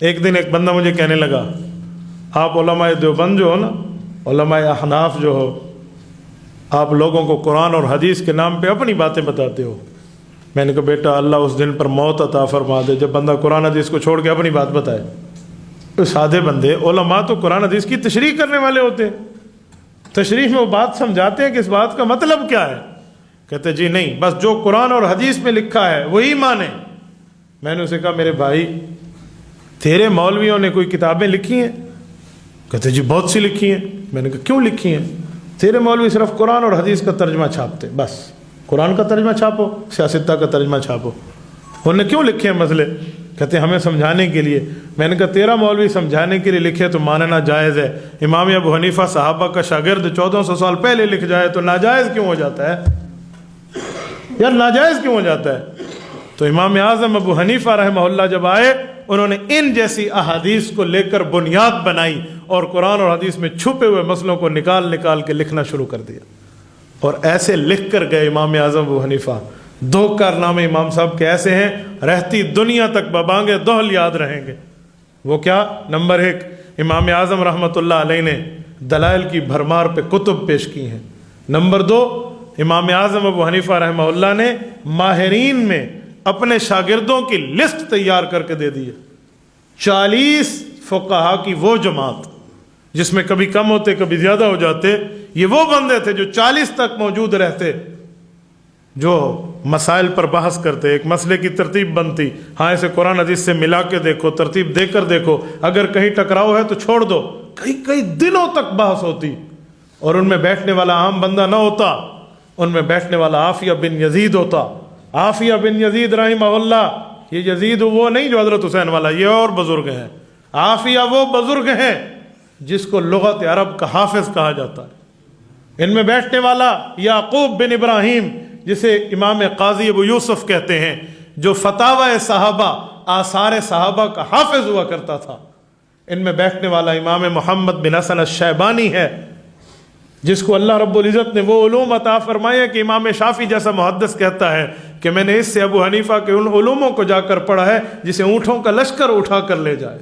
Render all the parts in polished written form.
ایک دن ایک بندہ مجھے کہنے لگا آپ علماء دیوبند جو ہو نا، علماء احناف جو ہو، آپ لوگوں کو قرآن اور حدیث کے نام پہ اپنی باتیں بتاتے ہو۔ میں نے کہا بیٹا اللہ اس دن پر موت عطا فرما دے جب بندہ قرآن حدیث کو چھوڑ کے اپنی بات بتائے۔ تو سادے بندے، علماء تو قرآن حدیث کی تشریح کرنے والے ہوتے ہیں، تشریح میں وہ بات سمجھاتے ہیں کہ اس بات کا مطلب کیا ہے۔ کہتے جی نہیں، بس جو قرآن اور حدیث میں لکھا ہے وہی مانیں۔ میں نے اسے کہا میرے بھائی تیرے مولویوں نے کوئی کتابیں لکھی ہیں؟ کہتے جی بہت سی لکھی ہیں۔ میں نے کہا کیوں لکھی ہیں؟ تیرے مولوی صرف قرآن اور حدیث کا ترجمہ چھاپتے، بس قرآن کا ترجمہ چھاپو، سیاستہ کا ترجمہ چھاپو، انہوں نے کیوں لکھے ہیں مسئلے؟ کہتے ہیں ہمیں سمجھانے کے لیے۔ میں نے کہا تیرا مولوی سمجھانے کے لیے لکھے تو ماننا جائز ہے، امام ابو حنیفہ صحابہ کا شاگرد 1400 سال پہلے لکھ جائے تو ناجائز کیوں ہو جاتا ہے؟ یار ناجائز کیوں ہو جاتا ہے؟ تو امام اعظم ابو حنیفہ رحمہ اللہ جب آئے، انہوں نے ان جیسی احادیث کو لے کر بنیاد بنائی اور قرآن اور حدیث میں چھپے ہوئے مسئلوں کو نکال نکال کے لکھنا شروع کر دیا، اور ایسے لکھ کر گئے امام اعظم ابو حنیفہ۔ دو کارنامے امام صاحب کے ایسے ہیں رہتی دنیا تک ببانگے دوہل یاد رہیں گے۔ وہ کیا؟ نمبر 1، امام اعظم رحمۃ اللہ علیہ نے دلائل کی بھرمار پہ کتب پیش کی ہیں۔ نمبر 2، امام اعظم ابو حنیفہ رحمہ اللہ نے ماہرین میں اپنے شاگردوں کی لسٹ تیار کر کے دے دی ہے۔ 40 فقہا کی وہ جماعت جس میں کبھی کم ہوتے کبھی زیادہ ہو جاتے، یہ وہ بندے تھے جو 40 تک موجود رہتے، جو مسائل پر بحث کرتے، ایک مسئلے کی ترتیب بنتی، ہاں اسے قرآن حدیث سے ملا کے دیکھو، ترتیب دے کر دیکھو، اگر کہیں ٹکراؤ ہے تو چھوڑ دو، کئی دنوں تک بحث ہوتی، اور ان میں بیٹھنے والا عام بندہ نہ ہوتا، ان میں بیٹھنے والا عافیہ بن یزید ہوتا۔ عافیہ بن یزید رحمہ اللہ، یہ یزید وہ نہیں جو حضرت حسین والا، یہ اور بزرگ ہیں۔ عافیہ وہ بزرگ ہیں جس کو لغت عرب کا حافظ کہا جاتا ہے۔ ان میں بیٹھنے والا یعقوب بن ابراہیم، جسے امام قاضی ابو یوسف کہتے ہیں، جو فتاوی صحابہ، آثار صحابہ کا حافظ ہوا کرتا تھا۔ ان میں بیٹھنے والا امام محمد بن حسن الشیبانی ہے، جس کو اللہ رب العزت نے وہ علوم عطا فرمائے کہ امام شافعی جیسا محدث کہتا ہے کہ میں نے اس سے ابو حنیفہ کے ان علوموں کو جا کر پڑھا ہے جسے اونٹوں کا لشکر اٹھا کر لے جائے۔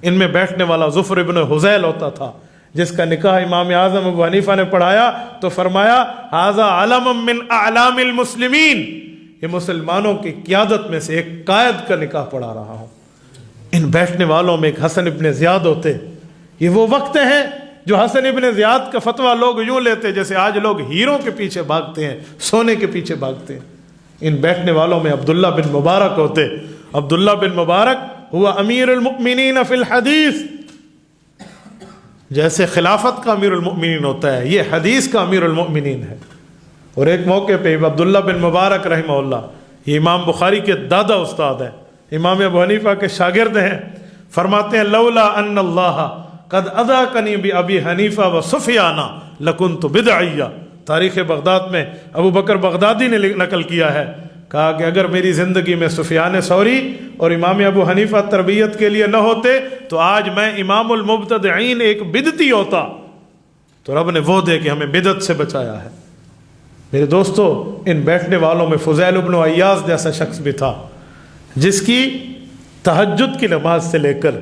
ان میں بیٹھنے والا ظفر ابن حذیل ہوتا تھا، جس کا نکاح امام اعظم ابو حنیفہ نے پڑھایا تو فرمایا ھذا علم من اعلام المسلمین، یہ مسلمانوں کی قیادت میں سے ایک قائد کا نکاح پڑھا رہا ہوں۔ ان بیٹھنے والوں میں ایک حسن ابن زیاد ہوتے۔ یہ وہ وقت ہیں جو حسن ابن زیاد کا فتویٰ لوگ یوں لیتے جیسے آج لوگ ہیروں کے پیچھے بھاگتے ہیں، سونے کے پیچھے بھاگتے ہیں۔ ان بیٹھنے والوں میں عبداللہ بن مبارک ہوتے۔ عبداللہ بن مبارک ہوا امیر المؤمنین فی الحدیث، جیسے خلافت کا امیر المؤمنین ہوتا ہے، یہ حدیث کا امیر المؤمنین ہے۔ اور ایک موقع پہ عبداللہ بن مبارک رحمہ اللہ، یہ امام بخاری کے دادا استاد ہیں، امام ابو حنیفہ کے شاگرد ہیں، فرماتے ہیں لولا ان اللہ قد اذاقنی بابی حنیفہ و سفیانہ لکنت بدعیہ۔ تاریخ بغداد میں ابو بکر بغدادی نے نقل کیا ہے، کہا کہ اگر میری زندگی میں سفیان ثوری اور امام ابو حنیفہ تربیت کے لیے نہ ہوتے تو آج میں امام المبتدعین ایک بدعتی ہوتا۔ تو رب نے وہ دے کہ ہمیں بدعت سے بچایا ہے۔ میرے دوستو، ان بیٹھنے والوں میں فضیل ابن عیاض جیسا شخص بھی تھا، جس کی تہجد کی نماز سے لے کر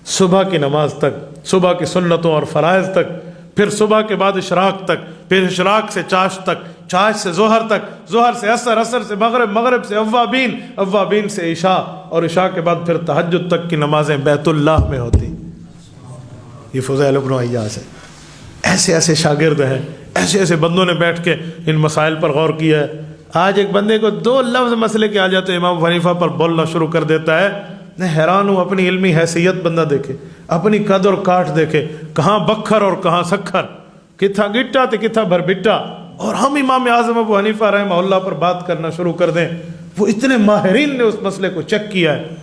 صبح کی نماز تک، صبح کی سنتوں اور فرائض تک، پھر صبح کے بعد اشراق تک، پھر اشراق سے چاش تک، چاش سے ظہر تک، ظہر سے عصر، عصر سے مغرب، مغرب سے اوابین، اوابین سے عشاء، اور عشاء کے بعد پھر تہجد تک کی نمازیں بیت اللہ میں ہوتی۔ یہ فضیل ابن عیاض ہے۔ ایسے ایسے شاگرد ہیں، ایسے ایسے بندوں نے بیٹھ کے ان مسائل پر غور کیا ہے۔ آج ایک بندے کو 2 لفظ مسئلے کے آ جاتے امام ابو حنیفہ پر بولنا شروع کر دیتا ہے۔ میں حیران ہوں، اپنی علمی حیثیت بندہ دیکھے، اپنی قد اور کاٹ دیکھے، کہاں بکھر اور کہاں سکھر، کتھا گٹا تے کتھا بھر بٹا، اور ہم امام اعظم ابو حنیفہ رحمہ اللہ پر بات کرنا شروع کر دیں۔ وہ اتنے ماہرین نے اس مسئلے کو چیک کیا ہے۔